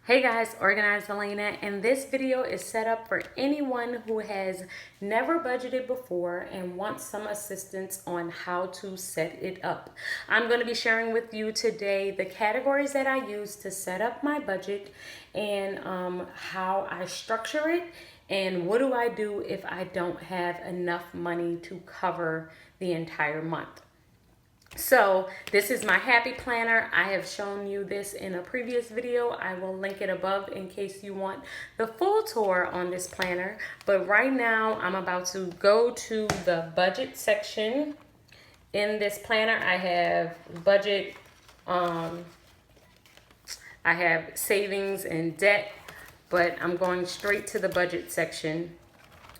Hey guys, Organized Elena, and this video is set up for anyone who has never budgeted before and wants some assistance on how to set it up. I'm going to be sharing with you today the categories that I use to set up my budget and how I structure it and what do I do if I don't have enough money to cover the entire month. So this is my happy planner. I have shown you this in a previous video. I will link it above in case you want the full tour on this planner. But right now I'm about to go to the budget section. In this planner I have budget, I have savings and debt, but I'm going straight to the budget section.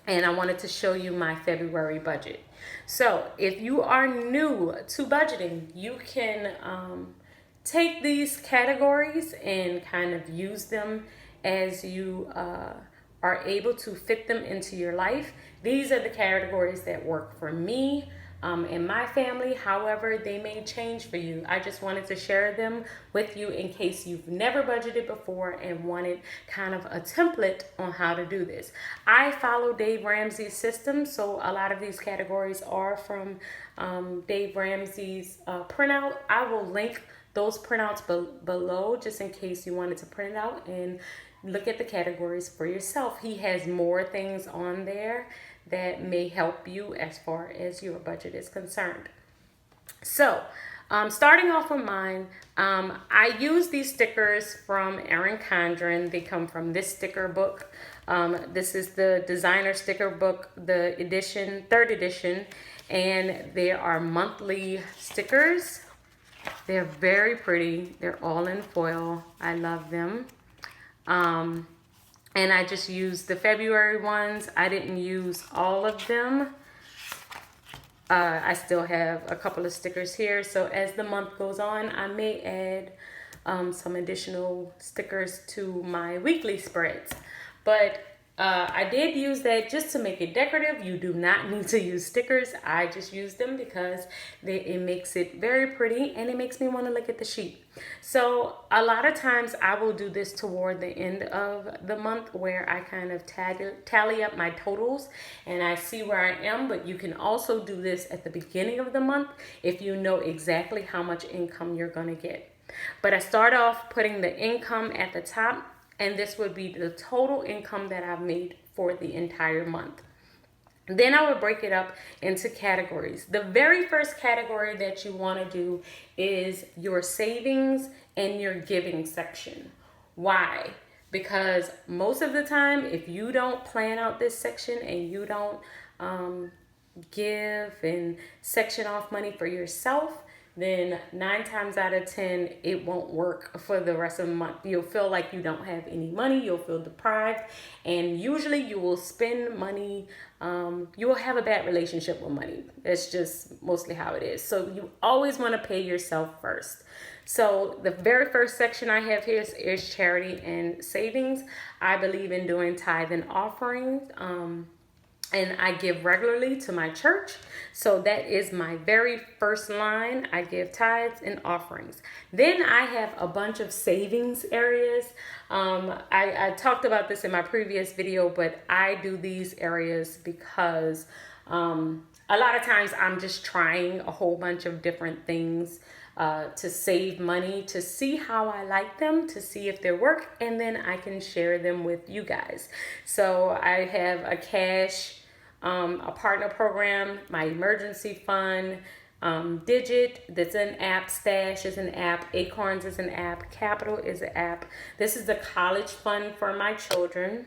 And I wanted to show you my February budget. So if you are new to budgeting, you can take these categories and kind of use them as you are able to fit them into your life. These are the categories that work for me and my family. However, they may change for you. I just wanted to share them with you in case you've never budgeted before and wanted kind of a template on how to do this. I follow Dave Ramsey's system, so a lot of these categories are from Dave Ramsey's printout. I will link those printouts below just in case you wanted to print it out and look at the categories for yourself. He has more things on there that may help you as far as your budget is concerned. So starting off with mine, I use these stickers from Erin Condren. They come from this sticker book. This is the designer sticker book, the edition, 3rd edition, and they are monthly stickers. They're very pretty. They're all in foil. I love them. And I just used the February ones. I didn't use all of them. I still have a couple of stickers here. So as the month goes on, I may add some additional stickers to my weekly spreads. But I did use that just to make it decorative. You do not need to use stickers. I just use them because it makes it very pretty and it makes me want to look at the sheet. So a lot of times I will do this toward the end of the month where I kind of tally up my totals and I see where I am. But you can also do this at the beginning of the month if you know exactly how much income you're going to get. But I start off putting the income at the top. And this would be the total income that I've made for the entire month. Then I would break it up into categories. The very first category that you want to do is your savings and your giving section. Why? Because most of the time, if you don't plan out this section and you don't give and section off money for yourself, then 9 times out of 10, it won't work for the rest of the month. You'll feel like you don't have any money. You'll feel deprived. And usually you will spend money. You will have a bad relationship with money. That's just mostly how it is. So you always want to pay yourself first. So the very first section I have here is charity and savings. I believe in doing tithe and offerings. And I give regularly to my church. So that is my very first line. I give tithes and offerings. Then I have a bunch of savings areas. I talked about this in my previous video, but I do these areas because a lot of times I'm just trying a whole bunch of different things to save money, to see how I like them, to see if they work, and then I can share them with you guys. So I have a cash, a partner program, my emergency fund, Digit, that's an app, Stash is an app, Acorns is an app, Capital is an app. This is the college fund for my children,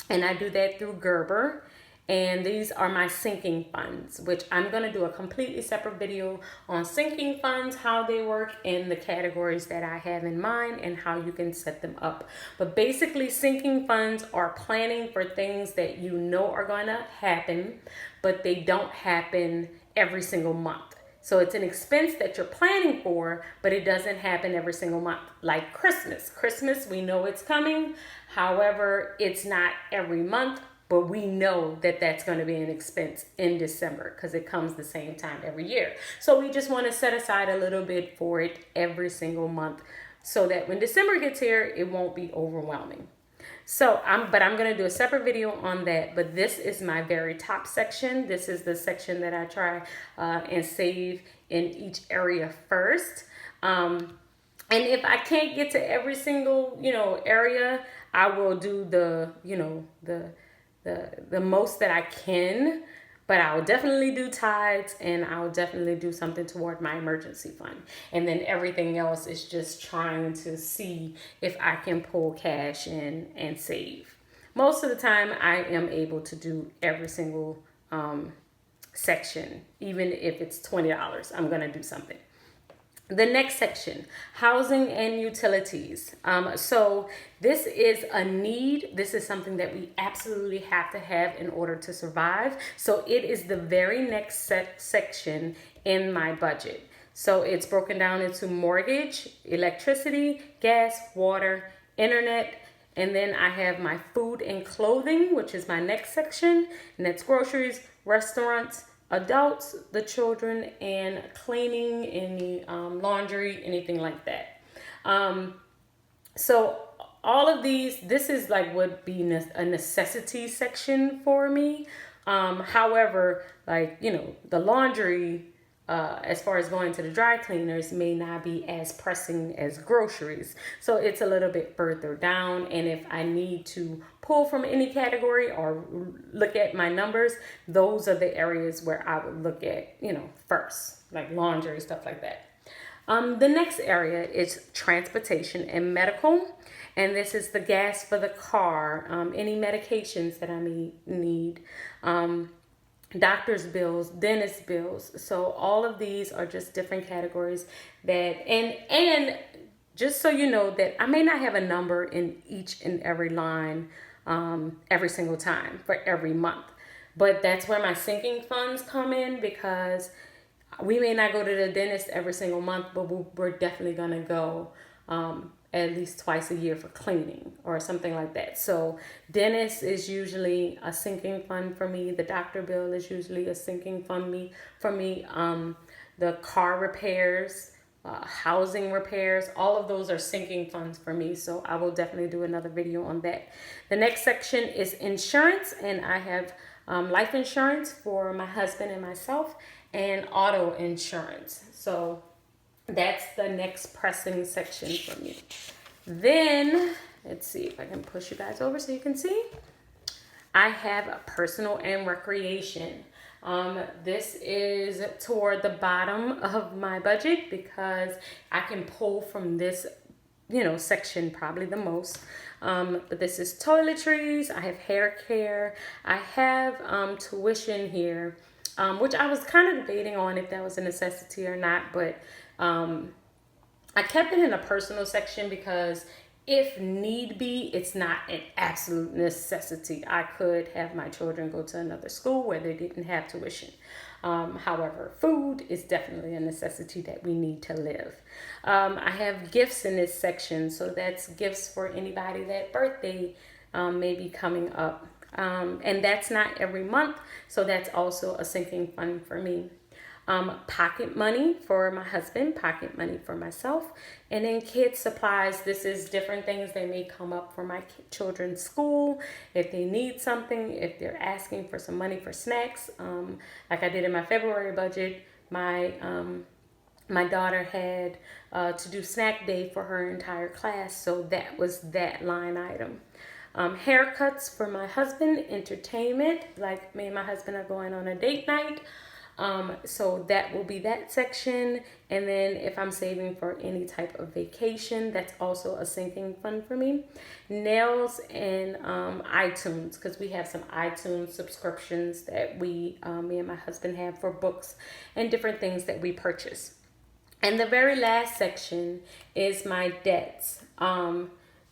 and I do that through Gerber. And these are my sinking funds, which I'm going to do a completely separate video on sinking funds, how they work, and the categories that I have in mind and how you can set them up. But basically, sinking funds are planning for things that you know are going to happen, but they don't happen every single month. So it's an expense that you're planning for, but it doesn't happen every single month. Like Christmas. Christmas, we know it's coming. However, it's not every month. But we know that that's going to be an expense in December because it comes the same time every year. So we just want to set aside a little bit for it every single month so that when December gets here, it won't be overwhelming. So I'm going to do a separate video on that, but this is my very top section. This is the section that I try and save in each area first. And if I can't get to every single, area, I will do the most that I can. But I'll definitely do tithes, and I'll definitely do something toward my emergency fund. And then everything else is just trying to see if I can pull cash in and save. Most of the time, I am able to do every single section. Even if it's $20, I'm going to do something. The next section, housing and utilities. So this is a need. This is something that we absolutely have to have in order to survive. So it is the very next section in my budget. So it's broken down into mortgage, electricity, gas, water, internet, and then I have my food and clothing, which is my next section, and that's groceries, restaurants, adults, the children, and cleaning, any laundry, anything like that. So all of these, this is like would be a necessity section for me. However, like, the laundry, as far as going to the dry cleaners, may not be as pressing as groceries. So it's a little bit further down. And if I need to pull from any category or look at my numbers, those are the areas where I would look at, first, like laundry, stuff like that. The next area is transportation and medical. And this is the gas for the car, any medications that I may need, doctor's bills, dentist bills. So all of these are just different categories that, and just so you know that I may not have a number in each and every line every single time for every month. But that's where my sinking funds come in, because we may not go to the dentist every single month, but we're definitely going to go at least twice a year for cleaning or something like that. So dentist is usually a sinking fund for me. The doctor bill is usually a sinking fund for me. The car repairs, housing repairs, all of those are sinking funds for me. So I will definitely do another video on that. The next section is insurance, and I have life insurance for my husband and myself, and auto insurance. So that's the next pressing section for me. Then, let's see if I can push you guys over so you can see. I have a personal and recreation. This is toward the bottom of my budget because I can pull from this, section probably the most. But this is toiletries. I have hair care. I have tuition here, which I was kind of debating on if that was a necessity or not, but I kept it in a personal section because if need be, it's not an absolute necessity. I could have my children go to another school where they didn't have tuition. However, food is definitely a necessity that we need to live. I have gifts in this section, so that's gifts for anybody that birthday may be coming up. And that's not every month, so that's also a sinking fund for me. Pocket money for my husband, pocket money for myself, and then kids supplies. This is different things that may come up for my children's school. If they need something, if they're asking for some money for snacks, like I did in my February budget, my daughter had to do snack day for her entire class, so that was that line item. Haircuts for my husband, entertainment, like me and my husband are going on a date night. So that will be that section. And then if I'm saving for any type of vacation, that's also a sinking fund for me. Nails and iTunes, because we have some iTunes subscriptions that me and my husband have for books and different things that we purchase. And the very last section is my debts.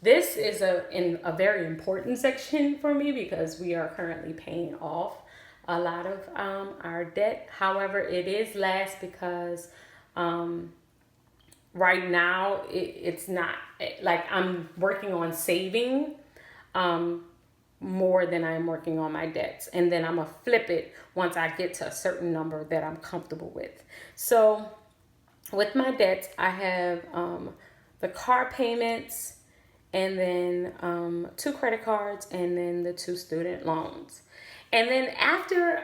This is a very important section for me because we are currently paying off a lot of our debt. However, it is last because right now it's not like I'm working on saving more than I'm working on my debts, and then I'm gonna flip it once I get to a certain number that I'm comfortable with. So with my debts, I have the car payments, and then 2 credit cards, and then the 2 student loans. And then after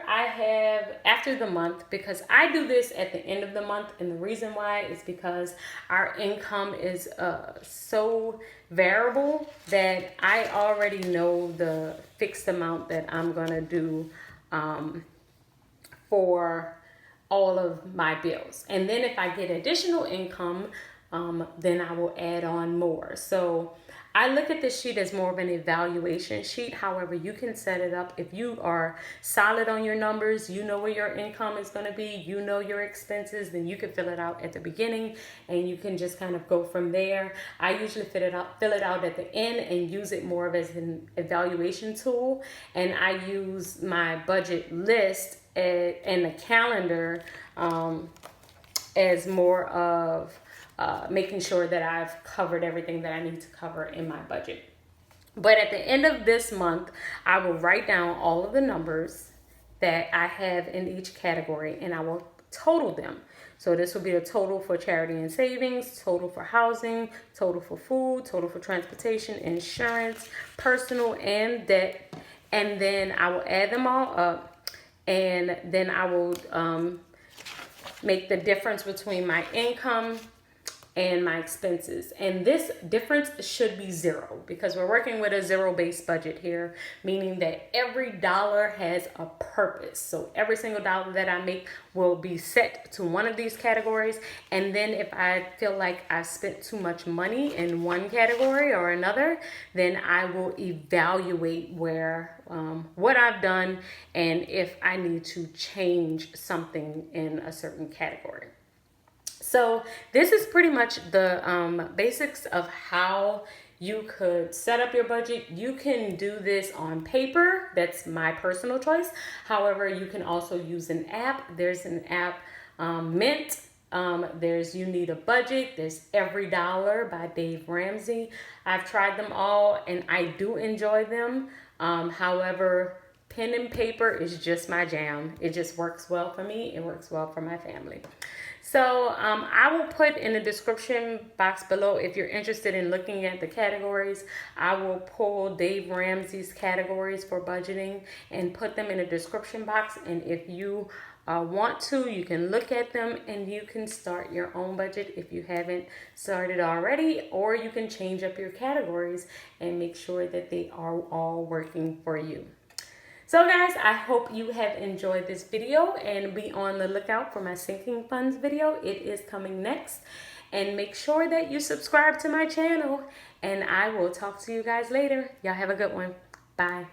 the month, because I do this at the end of the month, and the reason why is because our income is so variable that I already know the fixed amount that I'm gonna do for all of my bills. And then if I get additional income, then I will add on more. So I look at this sheet as more of an evaluation sheet. However, you can set it up if you are solid on your numbers, you know where your income is going to be, you know your expenses, then you can fill it out at the beginning and you can just kind of go from there. I usually fill it out at the end and use it more of as an evaluation tool. And I use my budget list and the calendar as more of making sure that I've covered everything that I need to cover in my budget. But at the end of this month, I will write down all of the numbers that I have in each category and I will total them. So this will be a total for charity and savings, total for housing, total for food, total for transportation, insurance, personal, and debt. And then I will add them all up, and then I will make the difference between my income and my expenses. And this difference should be 0 because we're working with a zero-based budget here, meaning that every dollar has a purpose. So every single dollar that I make will be set to one of these categories. And then if I feel like I've spent too much money in one category or another, then I will evaluate what I've done and if I need to change something in a certain category. So this is pretty much the basics of how you could set up your budget. You can do this on paper. That's my personal choice. However, you can also use an app. There's an app, Mint. There's You Need a Budget. There's Every Dollar by Dave Ramsey. I've tried them all and I do enjoy them. However, pen and paper is just my jam. It just works well for me. It works well for my family. So I will put in the description box below, if you're interested in looking at the categories, I will pull Dave Ramsey's categories for budgeting and put them in the description box. And if you want to, you can look at them and you can start your own budget if you haven't started already, or you can change up your categories and make sure that they are all working for you. So guys, I hope you have enjoyed this video, and be on the lookout for my sinking funds video. It is coming next. And make sure that you subscribe to my channel, and I will talk to you guys later. Y'all have a good one. Bye.